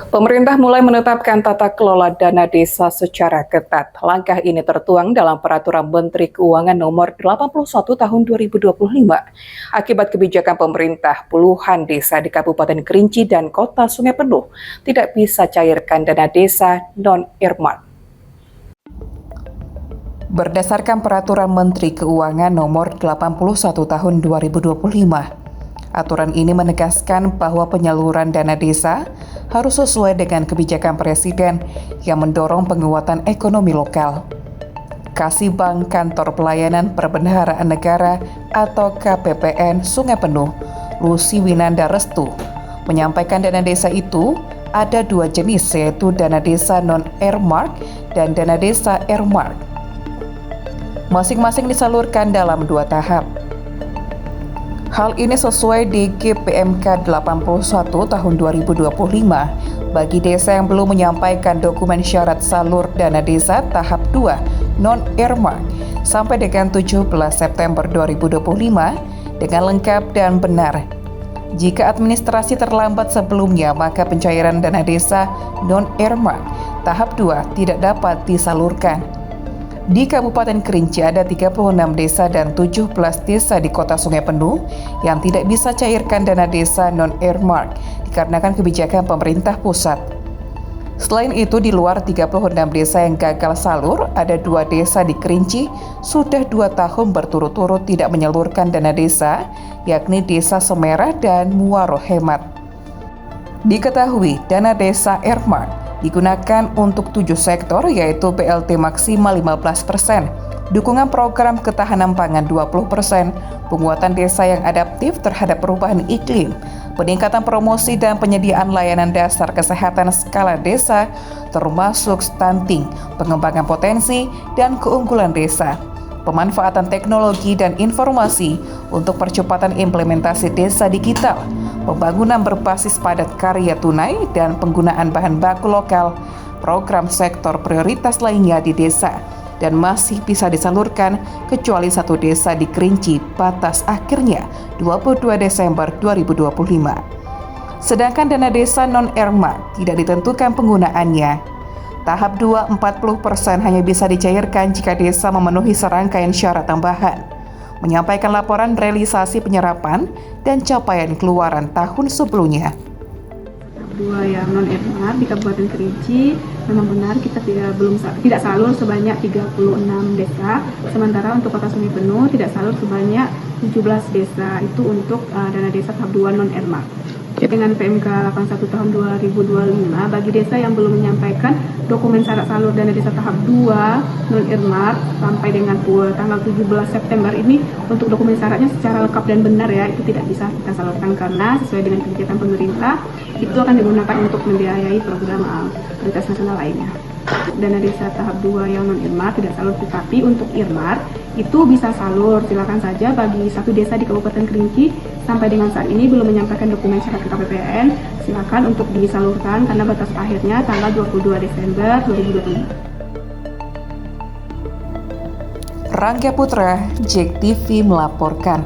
Pemerintah mulai menetapkan tata kelola dana desa secara ketat. Langkah ini tertuang dalam Peraturan Menteri Keuangan Nomor 81 Tahun 2025. Akibat kebijakan pemerintah, puluhan desa di Kabupaten Kerinci dan Kota Sungai Penuh tidak bisa cairkan dana desa non-earmark. Berdasarkan Peraturan Menteri Keuangan Nomor 81 Tahun 2025, aturan ini menegaskan bahwa penyaluran dana desa harus sesuai dengan kebijakan Presiden yang mendorong penguatan ekonomi lokal. Kasibang Kantor Pelayanan Perbendaharaan Negara atau KPPN Sungai Penuh, Lucy Winanda Restu, menyampaikan dana desa itu ada dua jenis, yaitu dana desa non-earmark dan dana desa earmark. Masing-masing disalurkan dalam 2 tahap. Hal ini sesuai di GPMK 81 tahun 2025 bagi desa yang belum menyampaikan dokumen syarat salur dana desa tahap 2 non-earmark sampai dengan 17 September 2025 dengan lengkap dan benar. Jika administrasi terlambat sebelumnya, maka pencairan dana desa non-earmark tahap 2 tidak dapat disalurkan. Di Kabupaten Kerinci ada 36 desa dan 17 desa di Kota Sungai Penuh yang tidak bisa cairkan dana desa non-earmark dikarenakan kebijakan pemerintah pusat. Selain itu, di luar 36 desa yang gagal salur, ada 2 desa di Kerinci sudah 2 tahun berturut-turut tidak menyalurkan dana desa, yakni Desa Semerah dan Muaro Hemat. Diketahui, dana desa earmark digunakan untuk 7 sektor, yaitu BLT maksimal 15%, dukungan program ketahanan pangan 20%, penguatan desa yang adaptif terhadap perubahan iklim, peningkatan promosi dan penyediaan layanan dasar kesehatan skala desa, termasuk stunting, pengembangan potensi dan keunggulan desa, pemanfaatan teknologi dan informasi untuk percepatan implementasi desa digital, pembangunan berbasis padat karya tunai, dan penggunaan bahan baku lokal, program sektor prioritas lainnya di desa, dan masih bisa disalurkan kecuali 1 desa di Kerinci batas akhirnya 22 Desember 2025. Sedangkan dana desa non-earmark tidak ditentukan penggunaannya. Tahap 2 40% hanya bisa dicairkan jika desa memenuhi serangkaian syarat tambahan, menyampaikan laporan realisasi penyerapan dan capaian keluaran tahun sebelumnya. Tahap 2 yang non-earmark di Kabupaten Kerinci memang benar kita tidak salur sebanyak 36 desa, sementara untuk Kota Sungai Penuh tidak salur sebanyak 17 desa, itu untuk dana desa tahap 2 non-earmark. Dengan PMK 81 tahun 2025, bagi desa yang belum menyampaikan dokumen syarat salur dana desa tahap 2 non-earmark sampai dengan tanggal 17 September ini, untuk dokumen syaratnya secara lengkap dan benar ya, itu tidak bisa kita salurkan karena sesuai dengan kebijakan pemerintah itu akan digunakan untuk membiayai program prioritas nasional lainnya. Dana desa tahap 2 yang non-earmark tidak salur, tetapi untuk earmark itu bisa salur. Silakan saja bagi 1 desa di Kabupaten Kerinci sampai dengan saat ini belum menyampaikan dokumen syarat ke KPPN, silakan untuk disalurkan karena batas akhirnya tanggal 22 Desember 2025. Rangga Putra, JEK TV melaporkan.